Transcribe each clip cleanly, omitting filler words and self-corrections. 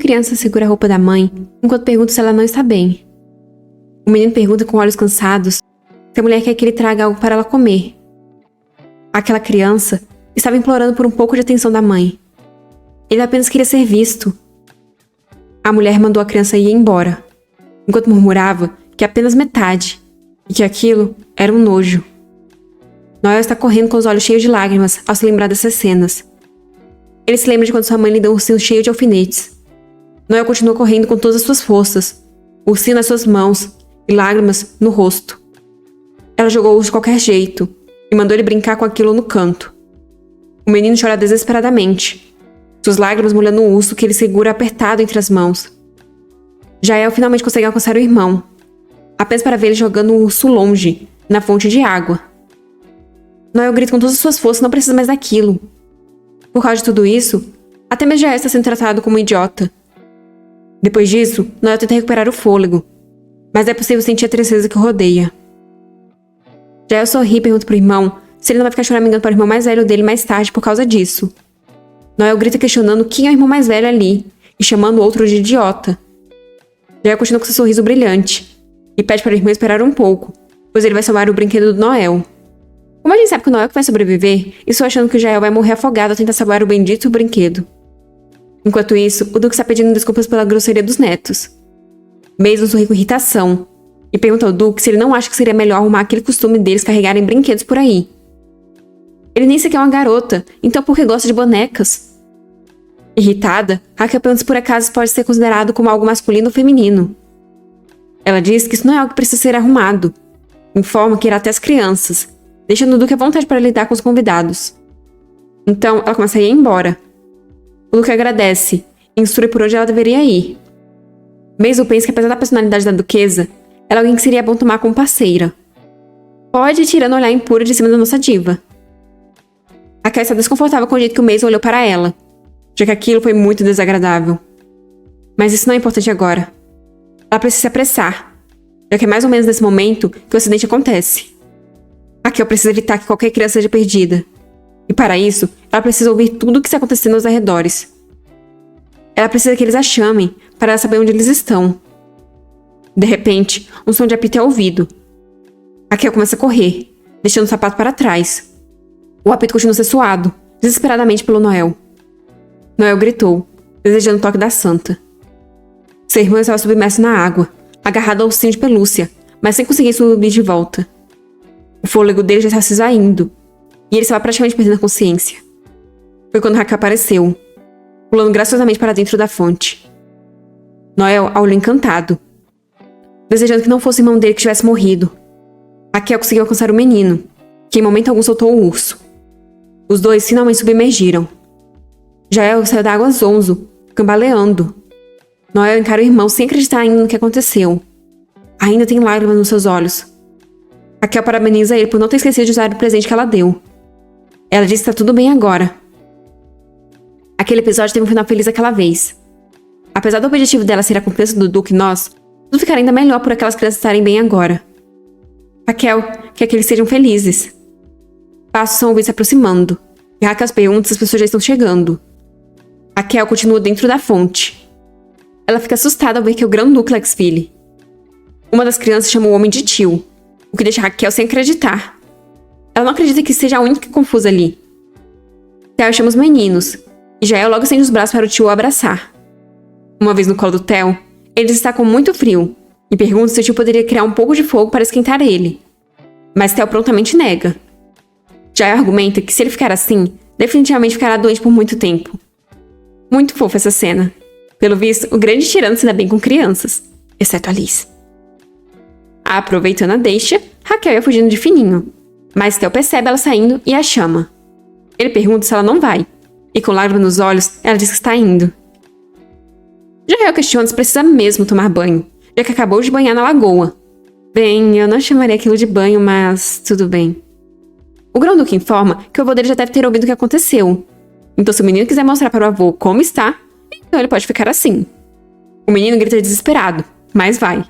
criança segura a roupa da mãe, enquanto pergunta se ela não está bem. O menino pergunta com olhos cansados se a mulher quer que ele traga algo para ela comer. Aquela criança estava implorando por um pouco de atenção da mãe. Ele apenas queria ser visto. A mulher mandou a criança ir embora, enquanto murmurava que apenas metade, e que aquilo era um nojo. Noel está correndo com os olhos cheios de lágrimas ao se lembrar dessas cenas. Ele se lembra de quando sua mãe lhe deu um ursinho cheio de alfinetes. Noel continua correndo com todas as suas forças, o ursinho nas suas mãos e lágrimas no rosto. Ela jogou o urso de qualquer jeito e mandou ele brincar com aquilo no canto. O menino chora desesperadamente, suas lágrimas molhando o urso que ele segura apertado entre as mãos. Jael finalmente consegue alcançar o irmão, apenas para ver ele jogando o urso longe, na fonte de água. Noel grita com todas as suas forças, não precisa mais daquilo. Por causa de tudo isso, até mesmo Jael está sendo tratado como um idiota. Depois disso, Noel tenta recuperar o fôlego, mas é possível sentir a tristeza que o rodeia. Jael sorri e pergunta pro irmão se ele não vai ficar choramingando para o irmão mais velho dele mais tarde por causa disso. Noel grita questionando quem é o irmão mais velho ali e chamando o outro de idiota. Jael continua com seu sorriso brilhante e pede para o irmão esperar um pouco, pois ele vai salvar o brinquedo do Noel. Como a gente sabe que o Noel que vai sobreviver, estou achando que o Jael vai morrer afogado ao tentar salvar o bendito brinquedo. Enquanto isso, o Duque está pedindo desculpas pela grosseria dos netos. Mason sorri com irritação e pergunta ao Duque se ele não acha que seria melhor arrumar aquele costume deles carregarem brinquedos por aí. Ele nem sequer é uma garota, então por que gosta de bonecas? Irritada, Raquel pergunta se por acaso pode ser considerado como algo masculino ou feminino. Ela diz que isso não é algo que precisa ser arrumado. Informa que irá até as crianças, deixando o Duque à vontade para lidar com os convidados. Então, ela começa a ir embora. O Duque agradece e instrui por onde ela deveria ir. Mason pensa que apesar da personalidade da duquesa, ela é alguém que seria bom tomar como parceira. Pode tirando o olhar impuro de cima da nossa diva. Raquel está desconfortável com o jeito que o Mason olhou para ela, já que aquilo foi muito desagradável. Mas isso não é importante agora. Ela precisa se apressar, já que é mais ou menos nesse momento que o acidente acontece. Raquel precisa evitar que qualquer criança seja perdida. E para isso, ela precisa ouvir tudo o que está acontecendo aos arredores. Ela precisa que eles a chamem para ela saber onde eles estão. De repente, um som de apito é ouvido. Raquel começa a correr, deixando o sapato para trás. O apito continua a ser soado, desesperadamente pelo Noel. Noel gritou, desejando o toque da santa. Seu irmão estava submerso na água, agarrado ao ursinho de pelúcia, mas sem conseguir subir de volta. O fôlego dele já estava se esvaindo, e ele estava praticamente perdendo a consciência. Foi quando Raquel apareceu, pulando graciosamente para dentro da fonte. Noel a olhou encantado, desejando que não fosse o irmão dele que tivesse morrido. Raquel conseguiu alcançar o menino, que em momento algum soltou o urso. Os dois finalmente submergiram. Jael saiu da água zonzo, cambaleando. Noel encara o irmão sem acreditar ainda no que aconteceu. Ainda tem lágrimas nos seus olhos. Raquel parabeniza ele por não ter esquecido de usar o presente que ela deu. Ela diz que está tudo bem agora. Aquele episódio teve um final feliz aquela vez. Apesar do objetivo dela ser a confiança do Duque e nós, tudo ficará ainda melhor por aquelas crianças estarem bem agora. Raquel quer que eles sejam felizes. Passos são ouvidos se aproximando, e Raquel pergunta se as pessoas já estão chegando. Raquel continua dentro da fonte. Ela fica assustada ao ver que é o Grão-Duque Lexville. Uma das crianças chama o homem de tio, o que deixa Raquel sem acreditar. Ela não acredita que seja a única confusa ali. Theo chama os meninos, e Jael logo estende os braços para o tio o abraçar. Uma vez no colo do Theo, ele está com muito frio, e pergunta se o tio poderia criar um pouco de fogo para esquentar ele. Mas Theo prontamente nega. Jael argumenta que se ele ficar assim, definitivamente ficará doente por muito tempo. Muito fofa essa cena. Pelo visto, o grande tirano se dá bem com crianças, exceto Alice. Aproveitando a deixa, Raquel ia fugindo de fininho, mas Theo percebe ela saindo e a chama. Ele pergunta se ela não vai, e com lágrimas nos olhos, ela diz que está indo. Jael questiona se precisa mesmo tomar banho, já que acabou de banhar na lagoa. Bem, eu não chamaria aquilo de banho, mas tudo bem. O Grão-Duque informa que o avô dele já deve ter ouvido o que aconteceu. Então se o menino quiser mostrar para o avô como está, então ele pode ficar assim. O menino grita desesperado, mas vai.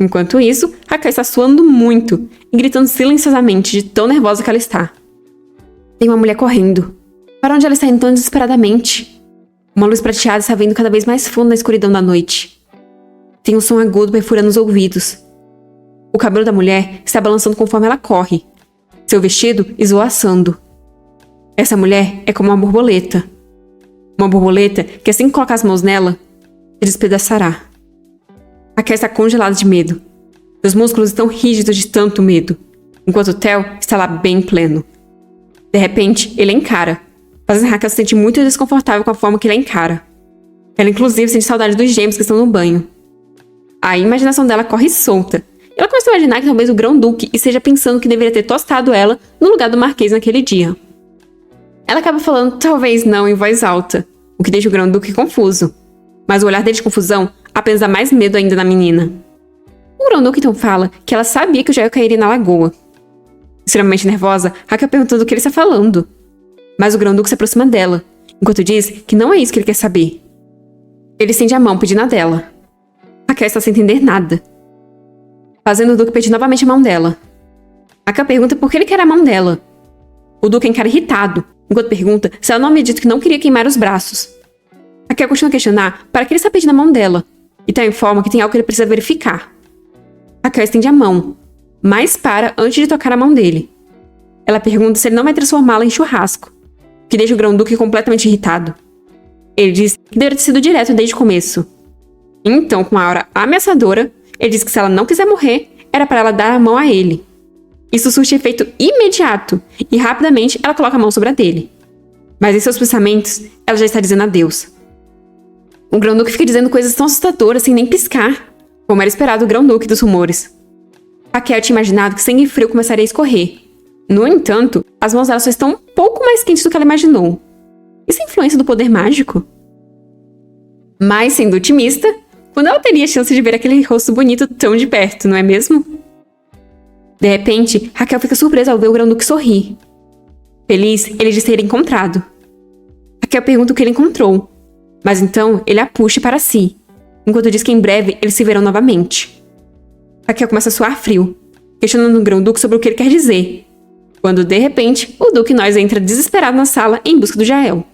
Enquanto isso, Raquel está suando muito e gritando silenciosamente de tão nervosa que ela está. Tem uma mulher correndo. Para onde ela está indo tão desesperadamente? Uma luz prateada está vindo cada vez mais fundo na escuridão da noite. Tem um som agudo perfurando os ouvidos. O cabelo da mulher está balançando conforme ela corre. Seu vestido esvoaçando. Essa mulher é como uma borboleta. Uma borboleta que, assim que colocar as mãos nela, se despedaçará. Raquel está congelada de medo. Seus músculos estão rígidos de tanto medo, enquanto Theo está lá bem pleno. De repente, ele a encara, fazendo Raquel se sentir muito desconfortável com a forma que ele a encara. Ela, inclusive, sente saudade dos gêmeos que estão no banho. A imaginação dela corre solta. Ela começa a imaginar que talvez o Grão-Duque esteja pensando que deveria ter tostado ela no lugar do Marquês naquele dia. Ela acaba falando talvez não em voz alta, o que deixa o Grão-Duque confuso. Mas o olhar dele de confusão apenas dá mais medo ainda na menina. O Grão-Duque então fala que ela sabia que o Jael cairia na lagoa. Extremamente nervosa, Raquel pergunta do que ele está falando. Mas o Grão-Duque se aproxima dela, enquanto diz que não é isso que ele quer saber. Ele estende a mão pedindo a dela. Raquel está sem entender nada, fazendo o Duque pedir novamente a mão dela. Raquel pergunta por que ele quer a mão dela. O Duque encara irritado, enquanto pergunta se ela não havia dito que não queria queimar os braços. Raquel continua a questionar para que ele está pedindo a mão dela, e Theo informa que tem algo que ele precisa verificar. Raquel estende a mão, mas para antes de tocar a mão dele. Ela pergunta se ele não vai transformá-la em churrasco, o que deixa o Grão-Duque completamente irritado. Ele diz que deveria ter sido direto desde o começo. Então, com uma aura ameaçadora, ele diz que se ela não quiser morrer, era para ela dar a mão a ele. Isso surte efeito imediato, e rapidamente ela coloca a mão sobre a dele. Mas em seus pensamentos, ela já está dizendo adeus. O Grão-Duque fica dizendo coisas tão assustadoras sem nem piscar, como era esperado do Grão-Duque dos rumores. Raquel tinha imaginado que sangue frio começaria a escorrer. No entanto, as mãos dela só estão um pouco mais quentes do que ela imaginou. Isso é influência do poder mágico? Mas, sendo otimista, quando ela teria a chance de ver aquele rosto bonito tão de perto, não é mesmo? De repente, Raquel fica surpresa ao ver o Grão-Duque sorrir. Feliz, ele diz ter encontrado. Raquel pergunta o que ele encontrou, mas então ele a puxa para si, enquanto diz que em breve eles se verão novamente. Raquel começa a suar frio, questionando o Grão-Duque sobre o que ele quer dizer, quando de repente o Duque Nós entra desesperado na sala em busca do Jael.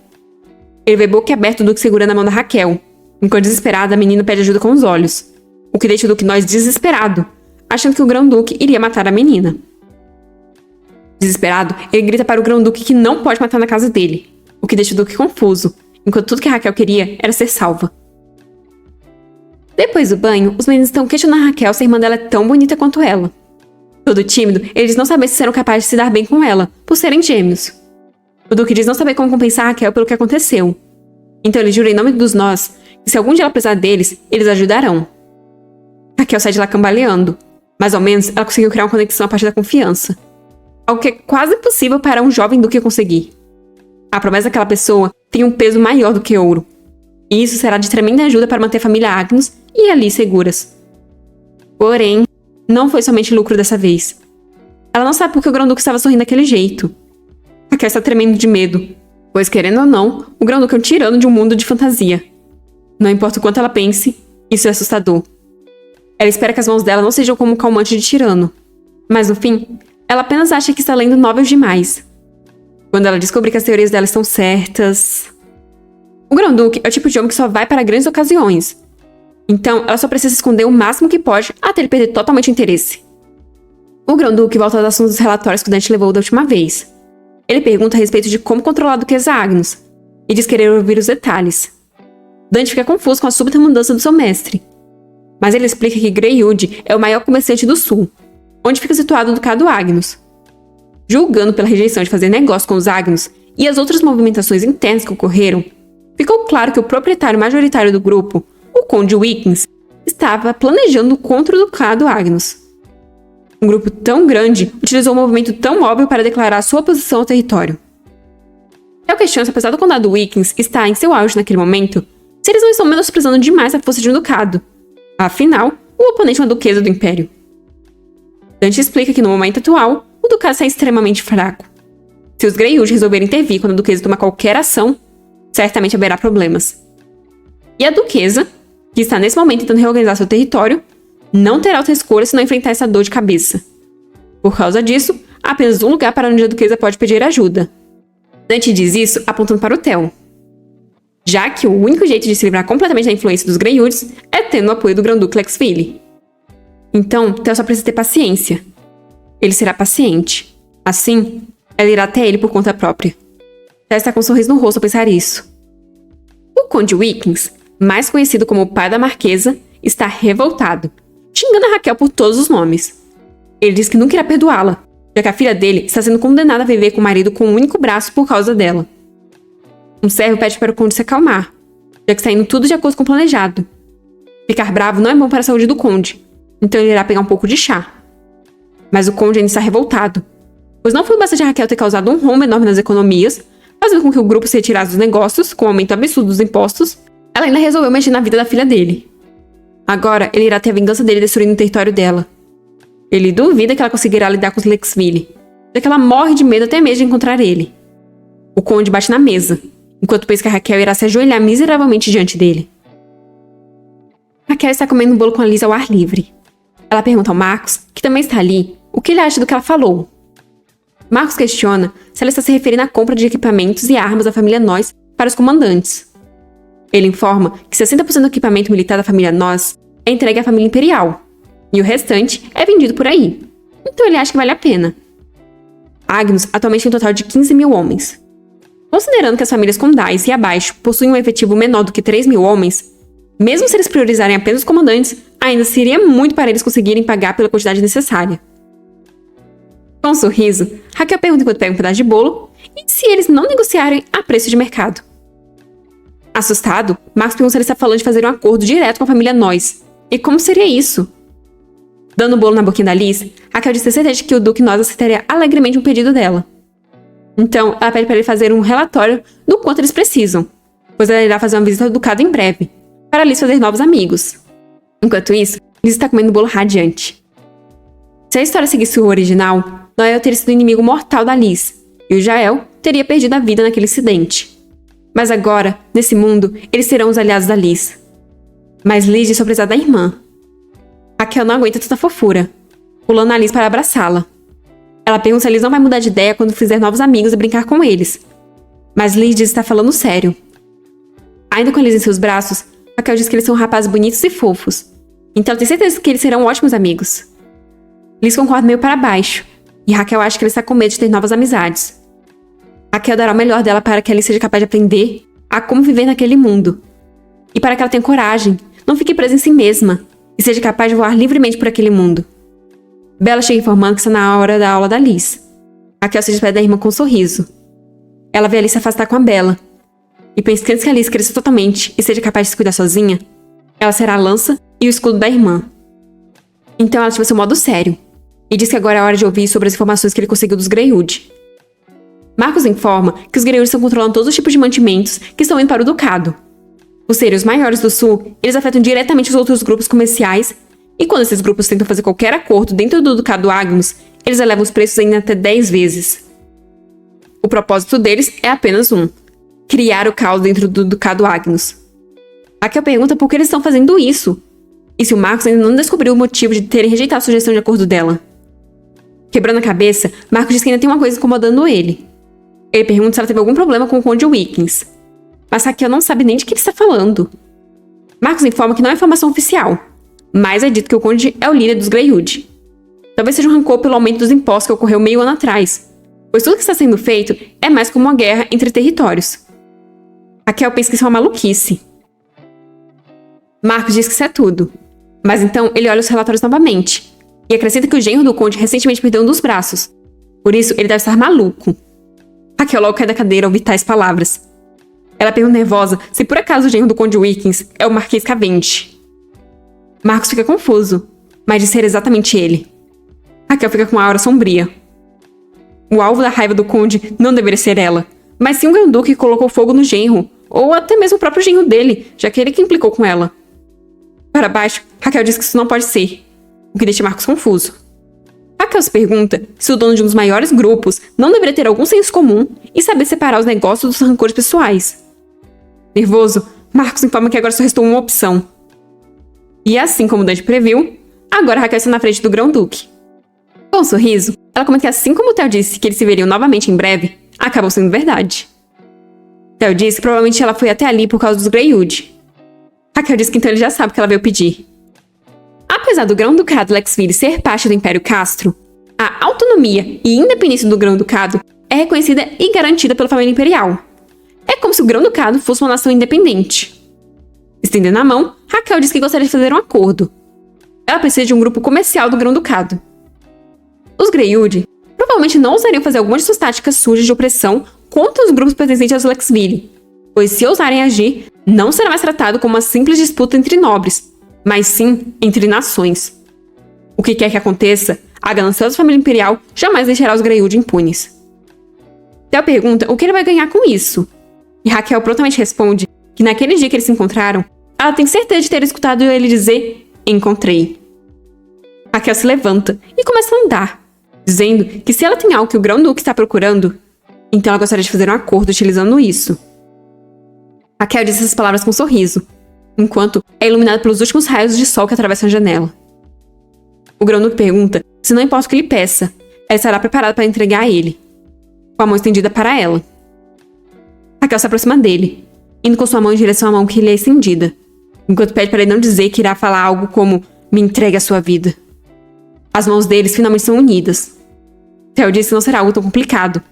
Ele vê boquiaberto o Duque segurando a mão da Raquel, enquanto desesperada a menina pede ajuda com os olhos, o que deixa o Duque Nós desesperado, achando que o Grão-Duque iria matar a menina. Desesperado, ele grita para o Grão-Duque que não pode matar na casa dele, o que deixa o Duque confuso, enquanto tudo que a Raquel queria era ser salva. Depois do banho, os meninos estão questionando a Raquel se a irmã dela é tão bonita quanto ela. Todo tímido, eles não sabem se serão capazes de se dar bem com ela, por serem gêmeos. O Duque diz não saber como compensar a Raquel pelo que aconteceu. Então ele jura em nome dos Nós que se algum dia ela precisar deles, eles ajudarão. Raquel sai de lá cambaleando, mas ao menos ela conseguiu criar uma conexão a partir da confiança. Algo que é quase impossível para um jovem Duque conseguir. A promessa daquela pessoa tem um peso maior do que ouro. E isso será de tremenda ajuda para manter a família Agnus e ali seguras. Porém, não foi somente lucro dessa vez. Ela não sabe por que o Grão-Duque estava sorrindo daquele jeito. Raquel está tremendo de medo, pois querendo ou não, o Grão-Duque é um tirano de um mundo de fantasia. Não importa o quanto ela pense, isso é assustador. Ela espera que as mãos dela não sejam como um calmante de tirano. Mas no fim, ela apenas acha que está lendo novels demais. Quando ela descobrir que as teorias dela estão certas... O Grão-Duque é o tipo de homem que só vai para grandes ocasiões. Então, ela só precisa se esconder o máximo que pode até ele perder totalmente o interesse. O Grão-Duque volta aos assuntos dos relatórios que o Dante levou da última vez. Ele pergunta a respeito de como controlar a Duquesa Agnus e diz querer ouvir os detalhes. Dante fica confuso com a súbita mudança do seu mestre. Mas ele explica que Greywood é o maior comerciante do sul, onde fica situado o Ducado Agnus. Julgando pela rejeição de fazer negócio com os Agnus e as outras movimentações internas que ocorreram, ficou claro que o proprietário majoritário do grupo, o Conde Wickens, estava planejando contra o Ducado Agnus. Um grupo tão grande utilizou um movimento tão óbvio para declarar sua oposição ao território. Eu questiono se apesar do Condado Wickens estar em seu auge naquele momento, se eles não estão menosprezando demais a força de um ducado. Afinal, o oponente é uma duquesa do Império. Dante explica que no momento atual, o ducado está extremamente fraco. Se os Greywood resolverem intervir quando a duquesa toma qualquer ação, certamente haverá problemas. E a duquesa, que está nesse momento tentando reorganizar seu território, não terá outra escolha senão enfrentar essa dor de cabeça. Por causa disso, há apenas um lugar para onde a duquesa pode pedir ajuda. Dante diz isso apontando para o Theo. já que o único jeito de se livrar completamente da influência dos Greyhoods é tendo o apoio do Grão-Duque Lexville. Então, Theo só precisa ter paciência. Ele será paciente. Assim, ela irá até ele por conta própria. Theo está com um sorriso no rosto ao pensar isso. O Conde Wickens, mais conhecido como o pai da Marquesa, está revoltado, xingando a Raquel por todos os nomes. Ele diz que nunca irá perdoá-la, já que a filha dele está sendo condenada a viver com o marido com um único braço por causa dela. Um servo pede para o conde se acalmar, já que está indo tudo de acordo com o planejado. Ficar bravo não é bom para a saúde do conde, então ele irá pegar um pouco de chá. Mas o conde ainda está revoltado, pois não foi bastante a Raquel ter causado um rombo enorme nas economias, fazendo com que o grupo se retirasse dos negócios, com o aumento absurdo dos impostos, ela ainda resolveu mexer na vida da filha dele. Agora, ele irá ter a vingança dele destruindo o território dela. Ele duvida que ela conseguirá lidar com os Lexville, já que ela morre de medo até mesmo de encontrar ele. O conde bate na mesa, enquanto pensa que a Raquel irá se ajoelhar miseravelmente diante dele. Raquel está comendo um bolo com a Liz ao ar livre. Ela pergunta ao Marcos, que também está ali, o que ele acha do que ela falou. Marcos questiona se ela está se referindo à compra de equipamentos e armas da família Noyes para os comandantes. Ele informa que 60% do equipamento militar da família Noyes é entregue à família imperial, e o restante é vendido por aí. Então ele acha que vale a pena. Agnus atualmente tem um total de 15 mil homens. Considerando que as famílias condais e abaixo possuem um efetivo menor do que 3 mil homens, mesmo se eles priorizarem apenas os comandantes, ainda seria muito para eles conseguirem pagar pela quantidade necessária. Com um sorriso, Raquel pergunta enquanto pega um pedaço de bolo, e se eles não negociarem a preço de mercado. Assustado, Marcos pergunta se ele está falando de fazer um acordo direto com a família Noyes. E como seria isso? Dando o bolo na boquinha da Liz, Raquel diz ter certeza de que o Duque Noyes aceitaria alegremente um pedido dela. Então, ela pede para ele fazer um relatório do quanto eles precisam, pois ela irá fazer uma visita ao Ducado em breve, para Liz fazer novos amigos. Enquanto isso, Liz está comendo um bolo radiante. Se a história seguisse o original, Noel teria sido o inimigo mortal da Liz, e o Jael teria perdido a vida naquele incidente. Mas agora, nesse mundo, eles serão os aliados da Liz. Mas Liz diz sobre a da irmã. Raquel não aguenta tanta fofura, pulando a Liz para abraçá-la. Ela pergunta se a Liz não vai mudar de ideia quando fizer novos amigos e brincar com eles. Mas Liz diz estar falando sério. Ainda com a Liz em seus braços, Raquel diz que eles são rapazes bonitos e fofos. Então ela tem certeza que eles serão ótimos amigos. Liz concorda meio para baixo, e Raquel acha que ele está com medo de ter novas amizades. Raquel dará o melhor dela para que Liz seja capaz de aprender a como viver naquele mundo. E para que ela tenha coragem, não fique presa em si mesma, e seja capaz de voar livremente por aquele mundo. Bella chega informando que está na hora da aula da Liz. Raquel se despede da irmã com um sorriso. Ela vê a Liz se afastar com a Bella. E pensa que antes que a Liz cresça totalmente e seja capaz de se cuidar sozinha, ela será a lança e o escudo da irmã. Então ela ativa seu modo sério. E diz que agora é a hora de ouvir sobre as informações que ele conseguiu dos Greyhood. Marcos informa que os Greyhood estão controlando todos os tipos de mantimentos que estão indo para o Ducado. Por serem os maiores do Sul, eles afetam diretamente os outros grupos comerciais, e quando esses grupos tentam fazer qualquer acordo dentro do Ducado Agnus, eles elevam os preços ainda até 10 vezes. O propósito deles é apenas um: criar o caos dentro do Ducado Agnus. Raquel pergunta por que eles estão fazendo isso, e se o Marcos ainda não descobriu o motivo de terem rejeitado a sugestão de acordo dela. Quebrando a cabeça, Marcos diz que ainda tem uma coisa incomodando ele. Ele pergunta se ela teve algum problema com o Conde Wickens, mas Raquel não sabe nem de que ele está falando. Marcos informa que não é informação oficial, mas é dito que o Conde é o líder dos Greyhood. Talvez seja um rancor pelo aumento dos impostos que ocorreu meio ano atrás, pois tudo que está sendo feito é mais como uma guerra entre territórios. Raquel pensa que isso é uma maluquice. Marcos diz que isso é tudo, mas então ele olha os relatórios novamente, e acrescenta que o genro do Conde recentemente perdeu um dos braços, por isso ele deve estar maluco. Raquel logo cai da cadeira ao ouvir tais palavras. Ela pergunta nervosa se por acaso o genro do Conde Wickens é o Marquês Cavendish. Marcos fica confuso, mas diz ser exatamente ele. Raquel fica com uma aura sombria. O alvo da raiva do Conde não deveria ser ela, mas sim o Grão-Duque que colocou fogo no genro, ou até mesmo o próprio genro dele, já que ele que implicou com ela. Para baixo, Raquel diz que isso não pode ser, o que deixa Marcos confuso. Raquel se pergunta se o dono de um dos maiores grupos não deveria ter algum senso comum e saber separar os negócios dos rancores pessoais. Nervoso, Marcos informa que agora só restou uma opção. E assim como Dante previu, agora Raquel está na frente do Grão-Duque. Com um sorriso, ela comenta que assim como o Theo disse que eles se veriam novamente em breve, acabou sendo verdade. Theo diz que provavelmente ela foi até ali por causa dos Greywood. Raquel diz que então ele já sabe o que ela veio pedir. Apesar do Grão-Ducado Lexville ser parte do Império Castro, a autonomia e independência do Grão-Ducado é reconhecida e garantida pela família imperial. É como se o Grão-Ducado fosse uma nação independente. Estendendo a mão, Raquel diz que gostaria de fazer um acordo. Ela precisa de um grupo comercial do Grão-Ducado. Os Greywood provavelmente não ousariam fazer alguma de suas táticas sujas de opressão contra os grupos pertencentes aos Lexville, pois se ousarem agir, não será mais tratado como uma simples disputa entre nobres, mas sim entre nações. O que quer que aconteça, a gananciosa família imperial jamais deixará os Greywood impunes. Theo pergunta o que ele vai ganhar com isso, e Raquel prontamente responde que naquele dia que eles se encontraram, ela tem certeza de ter escutado ele dizer "encontrei". Raquel se levanta e começa a andar, dizendo que se ela tem algo que o Grão-Duque está procurando, então ela gostaria de fazer um acordo utilizando isso. Raquel diz essas palavras com um sorriso, enquanto é iluminada pelos últimos raios de sol que atravessam a janela. O Grão-Duque pergunta se não importa o que ele peça, ela estará preparada para entregar a ele, com a mão estendida para ela. Raquel se aproxima dele, indo com sua mão em direção à mão que lhe é estendida, enquanto pede para ele não dizer que irá falar algo como "me entregue a sua vida". As mãos deles finalmente são unidas. Theo diz que não será algo tão complicado.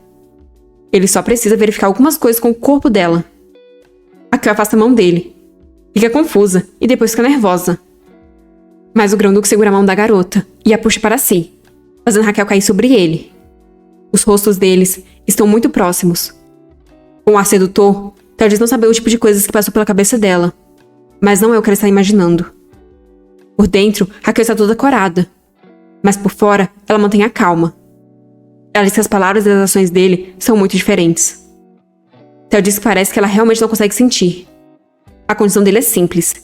Ele só precisa verificar algumas coisas com o corpo dela. Raquel afasta a mão dele. Fica confusa e depois fica nervosa. Mas o Grão-Duque segura a mão da garota e a puxa para si, fazendo Raquel cair sobre ele. Os rostos deles estão muito próximos. Com um ar sedutor, Theo diz não saber o tipo de coisas que passou pela cabeça dela, mas não é o que ela está imaginando. Por dentro, Raquel está toda corada, mas por fora, ela mantém a calma. Ela diz que as palavras e as ações dele são muito diferentes. Theo diz que parece que ela realmente não consegue sentir. A condição dele é simples.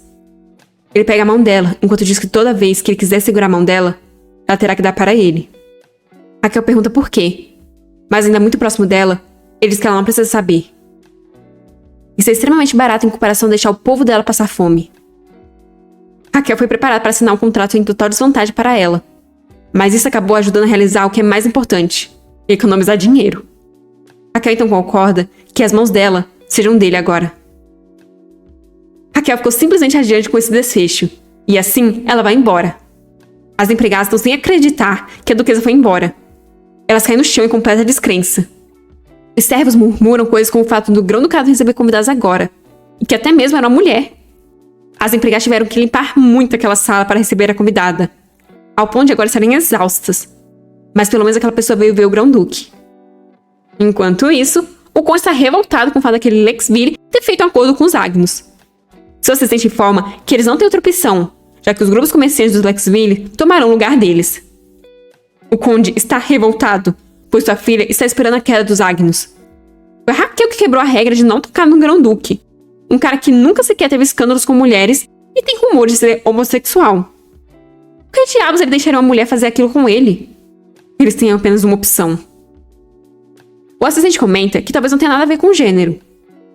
Ele pega a mão dela, enquanto diz que toda vez que ele quiser segurar a mão dela, ela terá que dar para ele. Raquel pergunta por quê, mas ainda muito próximo dela, ele diz que ela não precisa saber. Isso é extremamente barato em comparação a deixar o povo dela passar fome. Raquel foi preparada para assinar um contrato em total desvantagem para ela, mas isso acabou ajudando a realizar o que é mais importante: economizar dinheiro. Raquel então concorda que as mãos dela sejam dele agora. Raquel ficou simplesmente adiante com esse desfecho, e assim ela vai embora. As empregadas estão sem acreditar que a duquesa foi embora. Elas caem no chão em completa descrença. Os servos murmuram coisas como o fato do Grão-Ducado receber convidados agora, e que até mesmo era uma mulher. As empregadas tiveram que limpar muito aquela sala para receber a convidada, ao ponto de agora estarem exaustas. Mas pelo menos aquela pessoa veio ver o Grão-Duque. Enquanto isso, o conde está revoltado com o fato daquele Lexville ter feito um acordo com os Agnus. Seu assistente informa que eles não têm outra opção, já que os grupos comerciantes dos Lexville tomaram o lugar deles. O conde está revoltado, pois sua filha está esperando a queda dos Agnus. Foi Raquel que quebrou a regra de não tocar no Grão-Duque, um cara que nunca sequer teve escândalos com mulheres e tem rumores de ser homossexual. Por que diabos ele deixaria uma mulher fazer aquilo com ele? Eles têm apenas uma opção. O assistente comenta que talvez não tenha nada a ver com o gênero.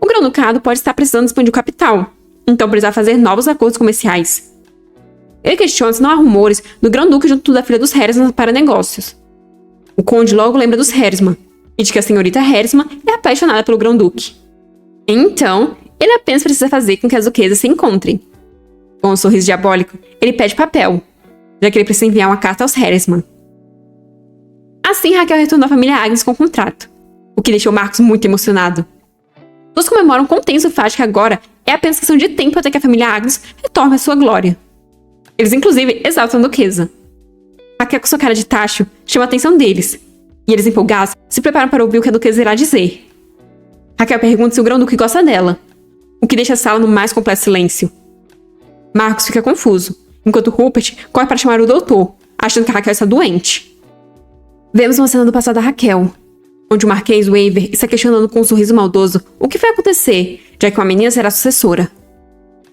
O Grão-Ducado pode estar precisando expandir o capital, então precisar fazer novos acordos comerciais. Ele questiona se não há rumores do Grão-Duque junto da filha dos Heresman para negócios. O conde logo lembra dos Heresman, e de que a senhorita Heresman é apaixonada pelo Grão-Duque. Então, ele apenas precisa fazer com que as duquesas se encontrem. Com um sorriso diabólico, ele pede papel, já que ele precisa enviar uma carta aos Heresman. Assim, Raquel retornou à família Agnus com o contrato, o que deixou Marcos muito emocionado. Todos comemoram contentes o fato de que agora é apenas questão de tempo até que a família Agnus retorne à sua glória. Eles inclusive exaltam a duquesa. Raquel, com sua cara de tacho, chama a atenção deles, e eles empolgados se preparam para ouvir o que a duquesa irá dizer. Raquel pergunta se o Grão-Duque gosta dela, o que deixa a sala no mais completo silêncio. Marcos fica confuso, enquanto Rupert corre para chamar o doutor, achando que a Raquel está doente. Vemos uma cena do passado da Raquel, onde o Marquês Waver está questionando com um sorriso maldoso o que vai acontecer, já que uma menina será a sucessora.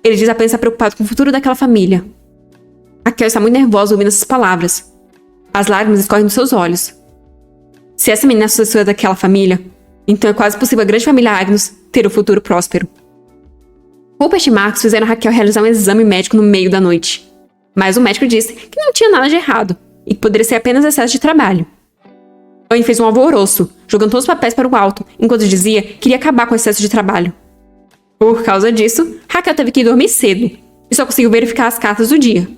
Ele diz apenas estar preocupado com o futuro daquela família. Raquel está muito nervosa ouvindo essas palavras. As lágrimas escorrem dos seus olhos. Se essa menina é a sucessora daquela família, então é quase possível a grande família Agnus ter um futuro próspero. Rupert e Marcos fizeram Raquel realizar um exame médico no meio da noite, mas o médico disse que não tinha nada de errado e que poderia ser apenas excesso de trabalho. Anne fez um alvoroço, jogando todos os papéis para o alto, enquanto dizia que iria acabar com o excesso de trabalho. Por causa disso, Raquel teve que ir dormir cedo, e só conseguiu verificar as cartas do dia.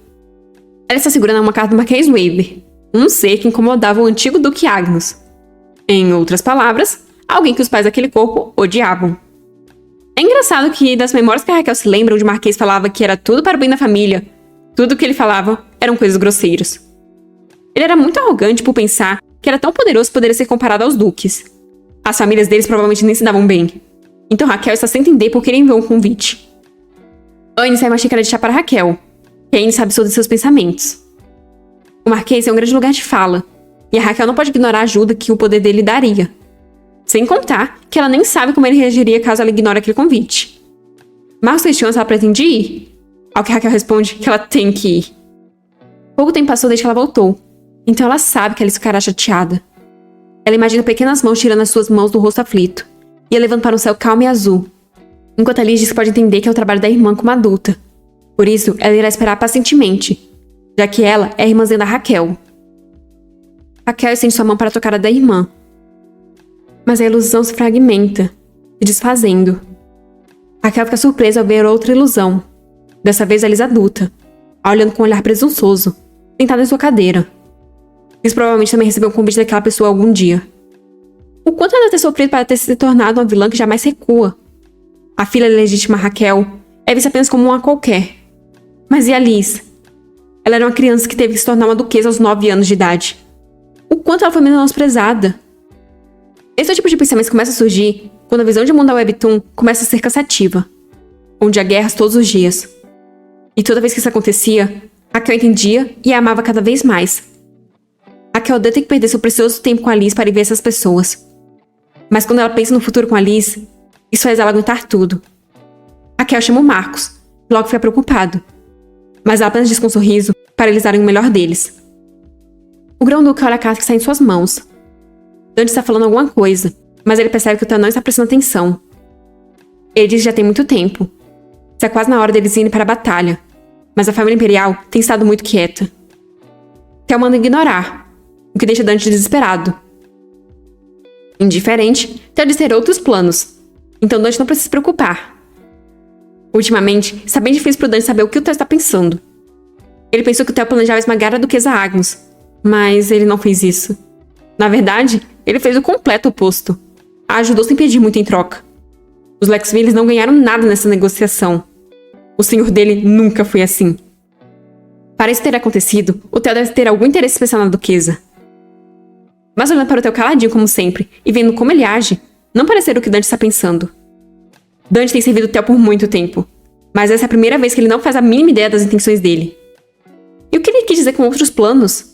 Ela está segurando uma carta do Marquês Weber, um ser que incomodava o antigo Duque Agnus. Em outras palavras, alguém que os pais daquele corpo odiavam. É engraçado que, das memórias que a Raquel se lembra, onde o Marquês falava que era tudo para o bem da família, tudo o que ele falava eram coisas grosseiras. Ele era muito arrogante por pensar que era tão poderoso que poderia ser comparado aos duques. As famílias deles provavelmente nem se davam bem. Então Raquel está sem entender por que ele enviou um convite. Anne sai uma xícara de chá para Raquel, que ainda sabe sobre seus pensamentos. O Marquês é um grande lugar de fala, e a Raquel não pode ignorar a ajuda que o poder dele daria. Sem contar que ela nem sabe como ele reagiria caso ela ignore aquele convite. Marcos questiona se ela pretende ir, ao que Raquel responde que ela tem que ir. Pouco tempo passou desde que ela voltou, então ela sabe que Alice ficará chateada. Ela imagina pequenas mãos tirando as suas mãos do rosto aflito, e a levando para um céu calmo e azul, enquanto Alice diz que pode entender que é o trabalho da irmã como adulta. Por isso, ela irá esperar pacientemente, já que ela é a irmãzinha da Raquel. Raquel estende sua mão para tocar a da irmã, mas a ilusão se fragmenta, se desfazendo. Raquel fica surpresa ao ver outra ilusão, dessa vez Alice adulta, olhando com um olhar presunçoso, sentada em sua cadeira. Alice provavelmente também recebeu um convite daquela pessoa algum dia. O quanto ela deve ter sofrido para ter se tornado uma vilã que jamais recua. A filha legítima Raquel é vista apenas como uma qualquer. Mas e Alice? Ela era uma criança que teve que se tornar uma duquesa aos 9 anos de idade. O quanto ela foi menosprezada. Esse é o tipo de pensamento que começa a surgir quando a visão de mundo da Webtoon começa a ser cansativa, onde há guerras todos os dias. E toda vez que isso acontecia, Raquel entendia e a amava cada vez mais. Raquel odeia ter que perder seu precioso tempo com Alice para ir ver essas pessoas. Mas quando ela pensa no futuro com Alice, isso faz ela aguentar tudo. Raquel chama o Marcos, e logo fica preocupado. Mas ela apenas diz com um sorriso para eles darem o melhor deles. O grão-duque olha a carta que está em suas mãos. Dante está falando alguma coisa, mas ele percebe que o Theo não está prestando atenção. Ele diz que já tem muito tempo. Está quase na hora deles irem para a batalha, mas a família imperial tem estado muito quieta. Theo manda ignorar, o que deixa Dante desesperado. Indiferente, Theo diz ter outros planos, então Dante não precisa se preocupar. Ultimamente, está bem difícil para o Dante saber o que o Theo está pensando. Ele pensou que o Theo planejava esmagar a duquesa Agnus, mas ele não fez isso. Na verdade, ele fez o completo oposto. A ajudou sem pedir muito em troca. Os Lexvilles não ganharam nada nessa negociação. O senhor dele nunca foi assim. Para isso ter acontecido, o Theo deve ter algum interesse especial na duquesa. Mas olhando para o Theo caladinho como sempre, e vendo como ele age, não parece ser o que Dante está pensando. Dante tem servido o Theo por muito tempo, mas essa é a primeira vez que ele não faz a mínima ideia das intenções dele. E o que ele quis dizer com outros planos?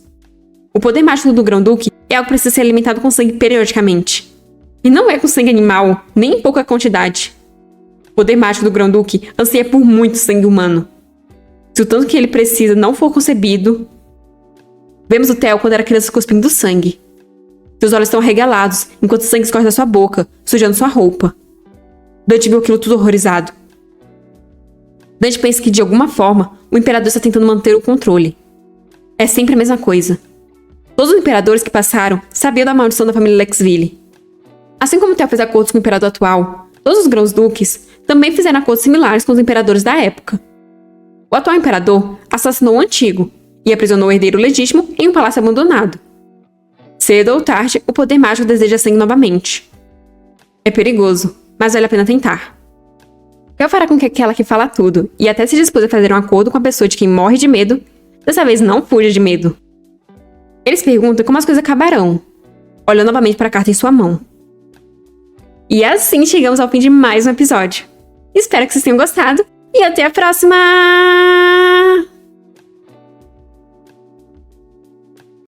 O poder mágico do Grão-Duque é algo que precisa ser alimentado com sangue periodicamente. E não é com sangue animal, nem em pouca quantidade. O poder mágico do Grão-Duque anseia por muito sangue humano. Se o tanto que ele precisa não for concebido... Vemos o Theo quando era criança cuspindo sangue. Seus olhos estão arregalados, enquanto o sangue escorre da sua boca, sujando sua roupa. Dante viu aquilo tudo horrorizado. Dante pensa que, de alguma forma, o imperador está tentando manter o controle. É sempre a mesma coisa. Todos os imperadores que passaram sabiam da maldição da família Lexville. Assim como Theo fez acordos com o imperador atual, todos os grãos-duques também fizeram acordos similares com os imperadores da época. O atual imperador assassinou o antigo e aprisionou o herdeiro legítimo em um palácio abandonado. Cedo ou tarde, o poder mágico deseja sangue novamente. É perigoso, mas vale a pena tentar. Theo fará com que aquela que fala tudo e até se dispôs a fazer um acordo com a pessoa de quem morre de medo, dessa vez não fuja de medo. Ele se pergunta como as coisas acabarão, olhando novamente para a carta em sua mão. E assim chegamos ao fim de mais um episódio. Espero que vocês tenham gostado e até a próxima!